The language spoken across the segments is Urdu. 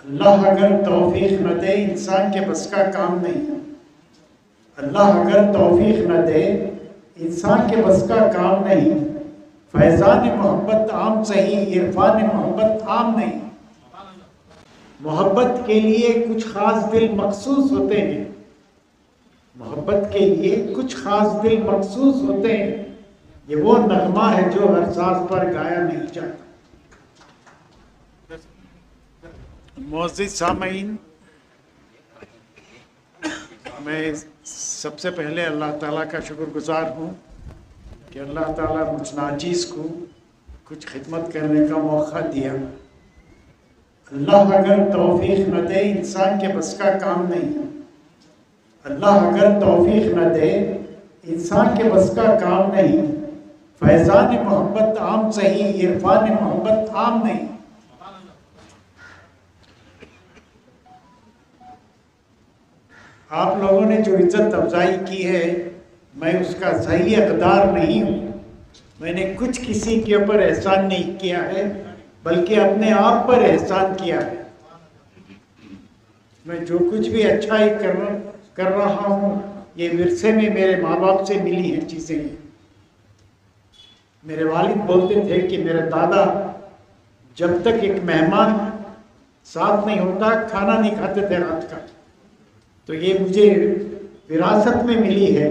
اللہ اگر توفیق نہ دے انسان کے بس کا کام نہیں. اللہ اگر توفیق نہ دے انسان کے بس کا کام نہیں. فیضان محبت عام صحیح، عرفان محبت عام نہیں. محبت کے لیے کچھ خاص دل مخصوص ہوتے ہیں. محبت کے لیے کچھ خاص دل مخصوص ہوتے ہیں. یہ وہ نغمہ ہے جو ہر ساز پر گایا نہیں جاتا. معزز سامعین، میں سب سے پہلے اللہ تعالیٰ کا شکر گزار ہوں کہ اللہ تعالیٰ مجھ ناچیز کو کچھ خدمت کرنے کا موقع دیا. اللہ اگر توفیق نہ دے انسان کے بس کا کام نہیں. اللہ اگر توفیق نہ دے انسان کے بس کا کام نہیں. فیضان محبت عام صحیح، عرفان محبت عام نہیں. آپ لوگوں نے جو عزت افزائی کی ہے میں اس کا صحیح حقدار نہیں ہوں. میں نے کچھ کسی کے اوپر احسان نہیں کیا ہے بلکہ اپنے آپ پر احسان کیا ہے. میں جو کچھ بھی اچھائی کر رہا ہوں یہ ورثے میں میرے ماں باپ سے ملی ہیں چیزیں. میرے والد بولتے تھے کہ میرے دادا جب تک ایک مہمان ساتھ نہیں ہوتا کھانا نہیں کھاتے تھے رات کا. تو یہ مجھے وراثت میں ملی ہے.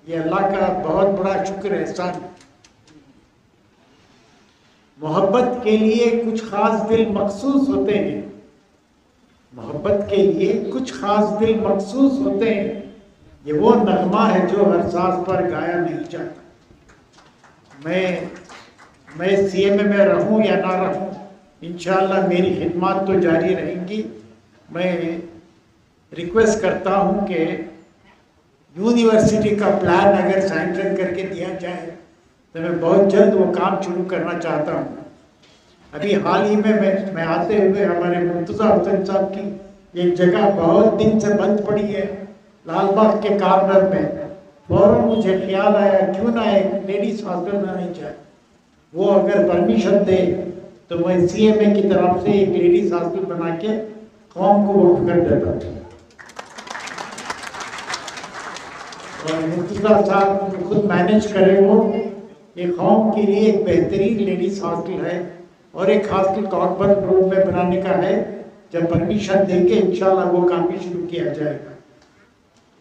یہ اللہ کا بہت بڑا شکر احسان. محبت کے لیے کچھ خاص دل مخصوص ہوتے ہیں. محبت کے لیے کچھ خاص دل مخصوص ہوتے ہیں. یہ وہ نغمہ ہے جو ہر ساز پر گایا نہیں جاتا. میں سی ایم اے میں رہوں یا نہ رہوں انشاءاللہ میری خدمات تو جاری رہیں گی. میں ریکویسٹ کرتا ہوں کہ یونیورسٹی کا پلان اگر سینکشن کر کے دیا جائے تو میں بہت جلد وہ کام شروع کرنا چاہتا ہوں. ابھی حال ہی میں آتے ہوئے ہمارے مرتضیٰ حسین صاحب کی ایک جگہ بہت دن سے بند پڑی ہے لال باغ کے کارنر میں. فوراً مجھے خیال آیا کیوں نہ ایک لیڈیز ہاسٹل بنانی چاہے. وہ اگر پرمیشن دے تو میں سی ایم اے کی طرف سے ایک لیڈیز ہاسٹل بنا کے قوم کو وقف کر دیتا ہوں. اور مرتضیٰ صاحب خود مینیج کرے وہ یہ قوم کے لیے ایک بہترین لیڈیز ہاسٹل ہے اور ایک ہاسٹل کاربن روڈ میں بنانے کا ہے. جب پرمیشن دیں گے انشاءاللہ وہ کام بھی شروع کیا جائے گا.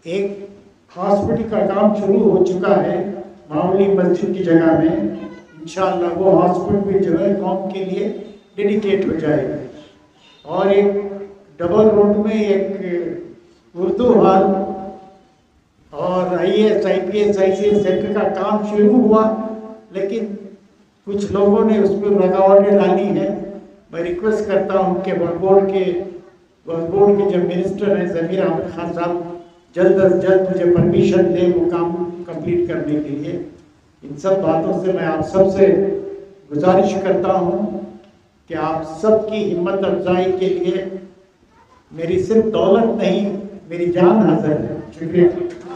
ایک ہاسپٹل کا کام شروع ہو چکا ہے معمولی مسجد کی جگہ میں. انشاءاللہ وہ ہاسپٹل بھی جو ہے قوم کے لیے ڈیڈیکیٹ ہو جائے گا. اور ایک ڈبل روڈ میں ایک اردو ہال اور IAS IPS ICS سینٹر کا کام شروع ہوا لیکن کچھ لوگوں نے اس میں رکاوٹیں ڈالی ہیں. میں ریکویسٹ کرتا ہوں کہ وقف بورڈ کے جو منسٹر ہیں ضمیر احمد خان صاحب جلد از جلد مجھے پرمیشن دیں وہ کام کمپلیٹ کرنے کے لیے. ان سب باتوں سے میں آپ سب سے گزارش کرتا ہوں کہ آپ سب کی ہمت افزائی کے لیے میری صرف دولت نہیں میری جان حاضر ہے. شکریہ.